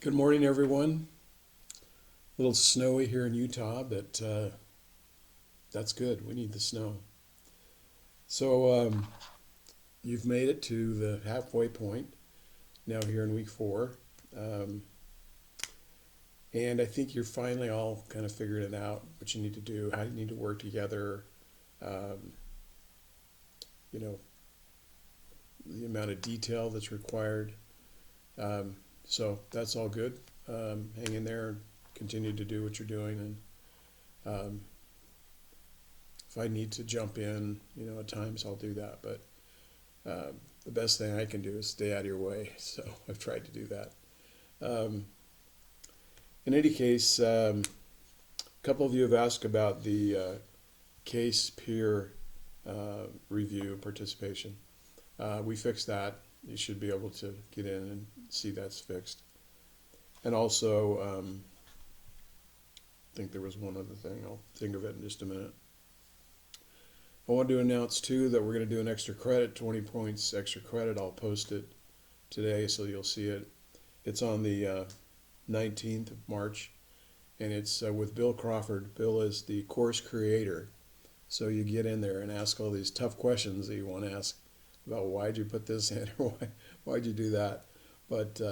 Good morning, everyone. A little snowy here in Utah, but that's good. We need the snow. So you've made it to the halfway point now here in week four, um, and I think you're finally all kind of figuring it out what you need to do, how you need to work together. Um, you know the amount of detail that's required. Um, so that's all good. Hang in there and continue to do what you're doing, and if I need to jump in, at times I'll do that. But the best thing I can do is stay out of your way. So I've tried to do that. Um, in any case, a couple of you have asked about the case peer review participation. We fixed that. You should be able to get in and see that's fixed. And also, I think there was one other thing. I'll think of it in just a minute. I want to announce too that we're going to do an extra credit, 20 points extra credit. I'll post it today so you'll see it. It's on the 19th of March, and it's with Bill Crawford. Bill is the course creator. So you get in there and ask all these tough questions that you want to ask about why'd you put this in or why'd you do that. But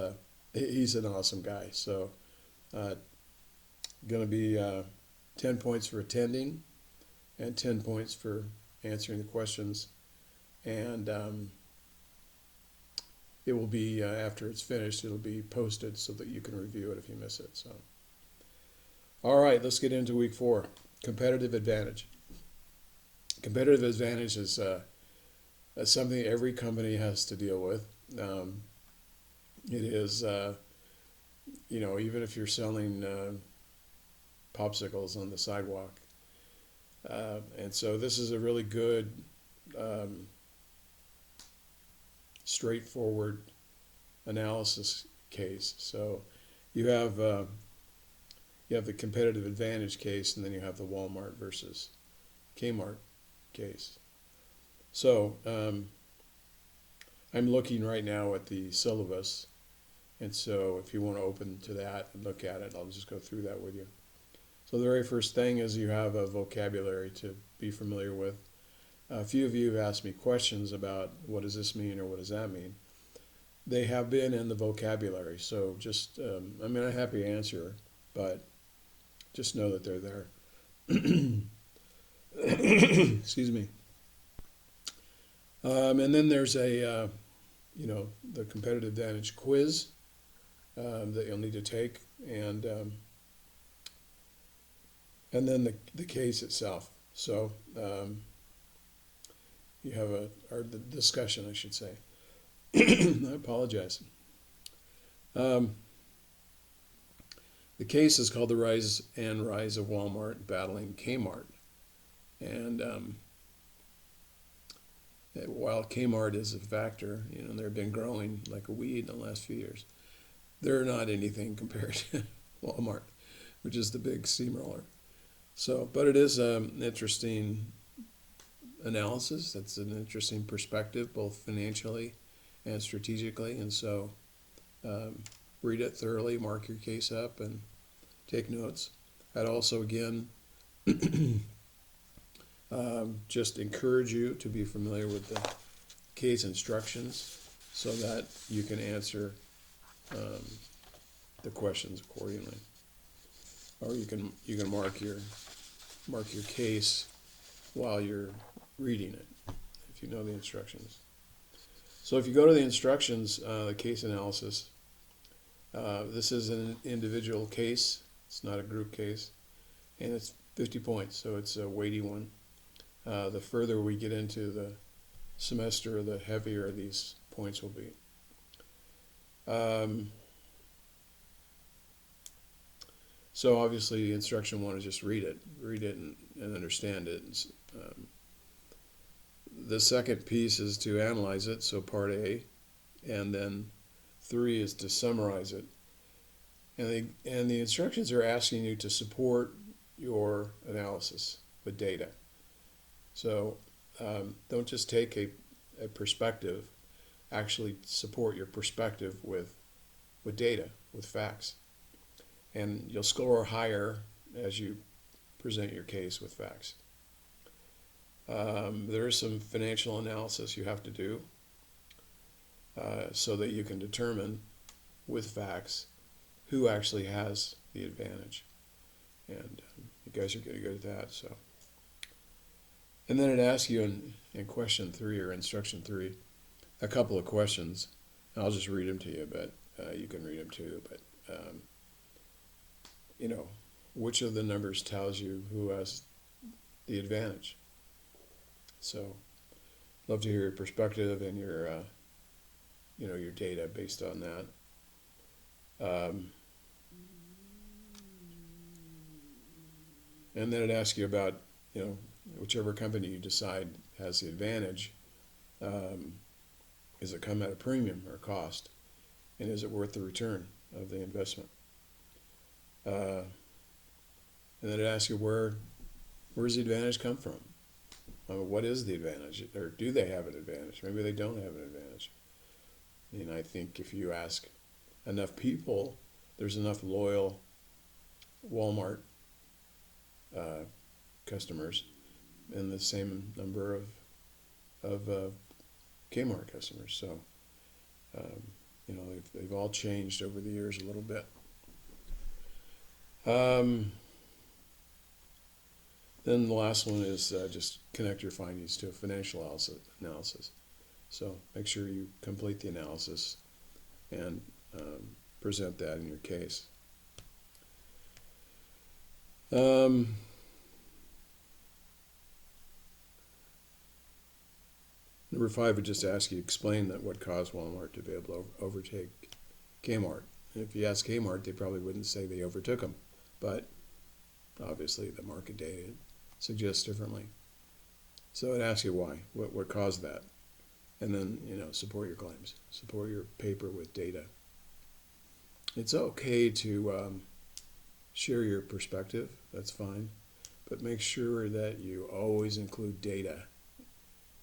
he's an awesome guy. So uh, going to be 10 points for attending and 10 points for answering the questions. And it will be, after it's finished, it'll be posted so that you can review it if you miss it. So, all right, let's get into week four. Competitive advantage. Competitive advantage is something every company has to deal with. It is, even if you're selling popsicles on the sidewalk. And so this is a really good, um, straightforward analysis case. So you have uh, you have the competitive advantage case, and then you have the Walmart versus Kmart case. So I'm looking right now at the syllabus, and so if you want to open to that and look at it, I'll just go through that with you. So the very first thing is you have a vocabulary to be familiar with. A few of you have asked me questions about what does this mean or what does that mean. They have been in the vocabulary, so just I'm a happy answer, but just know that they're there. Excuse me. And then there's the competitive advantage quiz that you'll need to take, and then the case itself. So you have or the discussion, I should say. I apologize. Um, the case is called The Rise of Walmart Battling Kmart. And while Kmart is a factor, they've been growing like a weed in the last few years. They're not anything compared to Walmart, which is the big steamroller. So, but it is an interesting analysis. That's an interesting perspective, both financially and strategically. And so, read it thoroughly, mark your case up, and take notes. I'd also, again, just encourage you to be familiar with the case instructions so that you can answer um, the questions accordingly. Or you can mark your case while you're reading it if you know the instructions. So if you go to the instructions, the case analysis, this is an individual case. It's not a group case, and it's 50 points, so it's a weighty one. The further we get into the semester, the heavier these points will be. So obviously, instruction one is just read it and understand it. The second piece is to analyze it, so part A, and then 3 is to summarize it. And the instructions are asking you to support your analysis with data. So don't just take a perspective, actually support your perspective with with data, with facts. And you'll score higher as you present your case with facts. There is some financial analysis you have to do so that you can determine with facts who actually has the advantage. And you guys are getting good at that. So, and then it asks you in question 3 or instruction 3 a couple of questions. I'll just read them to you, but you can read them too. But which of the numbers tells you who has the advantage? So, love to hear your perspective and your your data based on that. And then it asks you about whichever company you decide has the advantage. Does it come at a premium or cost, and is it worth the return of the investment? And then it asks you where's the advantage come from? What is the advantage, or do they have an advantage? Maybe they don't have an advantage. And I think if you ask enough people, there's enough loyal Walmart customers and the same number of Kmart customers. So they've all changed over the years a little bit. Then the last one is just connect your findings to a financial analysis. So make sure you complete the analysis and present that in your case. Number 5 would just ask you to explain what caused Walmart to be able to overtake Kmart. And if you ask Kmart, they probably wouldn't say they overtook them, but obviously the market data suggests differently. So it asks you why, what caused that, and then support your claims, support your paper with data. It's okay to share your perspective, that's fine, but make sure that you always include data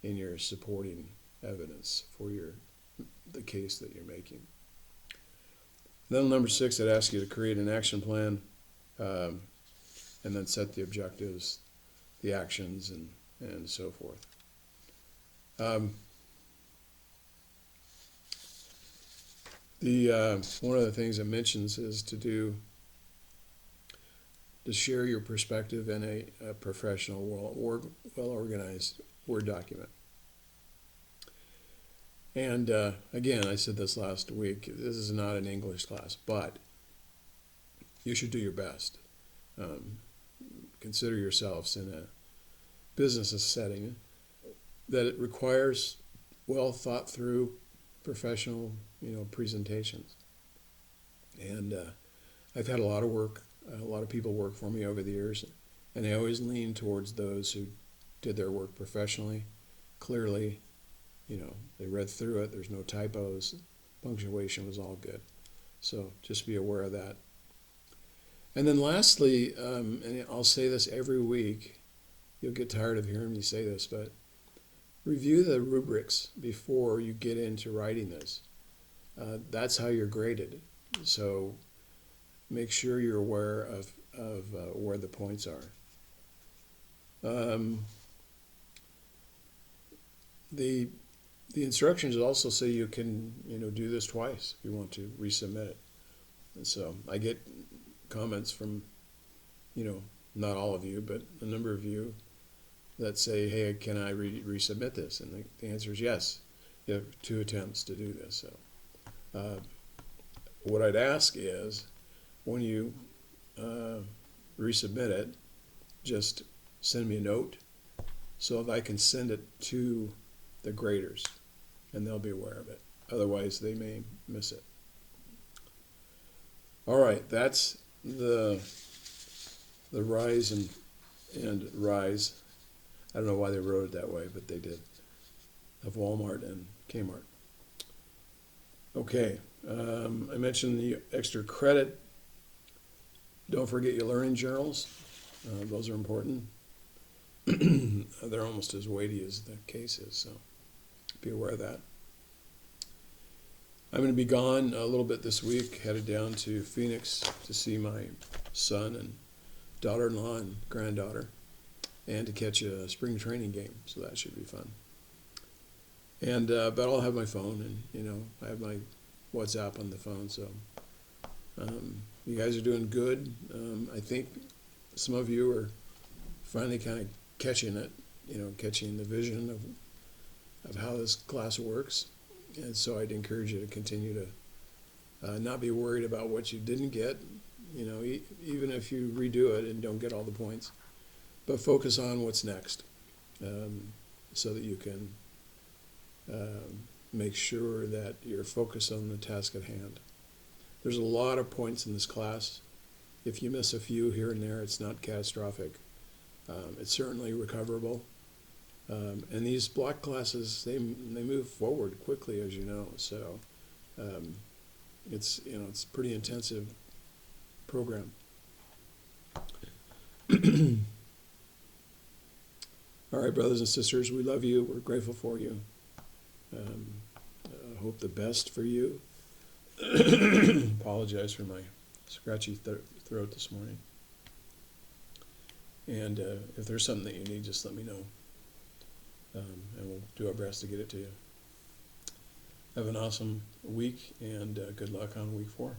in your supporting evidence for the case that you're making. Then number 6, I'd ask you to create an action plan and then set the objectives, the actions, and so forth. One of the things it mentions is to share your perspective in a professional, well-organized Word document. And again, I said this last week, this is not an English class, but you should do your best. Consider yourselves in a business setting that it requires well thought through professional presentations. And I've had a lot of people work for me over the years, and I always lean towards those who did their work professionally, clearly. They read through it, there's no typos, punctuation was all good. So just be aware of that. And then lastly, and I'll say this every week, you'll get tired of hearing me say this, but review the rubrics before you get into writing this. That's how you're graded. So make sure you're aware of where the points are. The instructions also say you can do this twice if you want to resubmit it. And so I get comments from not all of you, but a number of you that say, hey, can I resubmit this? And the answer is yes. You have 2 attempts to do this. So what I'd ask is when you resubmit it, just send me a note so that I can send it to the graders and they'll be aware of it. Otherwise, they may miss it. All right, that's the rise and rise. I don't know why they wrote it that way, but they did, of Walmart and Kmart. Okay, I mentioned the extra credit. Don't forget your learning journals. Those are important. They're almost as weighty as the case is, so be aware of that. I'm going to be gone a little bit this week, headed down to Phoenix to see my son and daughter-in-law and granddaughter, and to catch a spring training game, so that should be fun. And but I'll have my phone, and I have my WhatsApp on the phone, so you guys are doing good. I think some of you are finally kind of catching it, catching the vision of how this class works. And so I'd encourage you to continue to not be worried about what you didn't get, even if you redo it and don't get all the points, but focus on what's next, so that you can make sure that you're focused on the task at hand. There's a lot of points in this class. If you miss a few here and there, it's not catastrophic. It's certainly recoverable. And these block classes, they move forward quickly, as you know. So it's a pretty intensive program. All right, brothers and sisters, we love you. We're grateful for you. I hope the best for you. Apologize for my scratchy throat this morning. And if there's something that you need, just let me know. And we'll do our best to get it to you. Have an awesome week, and good luck on week 4.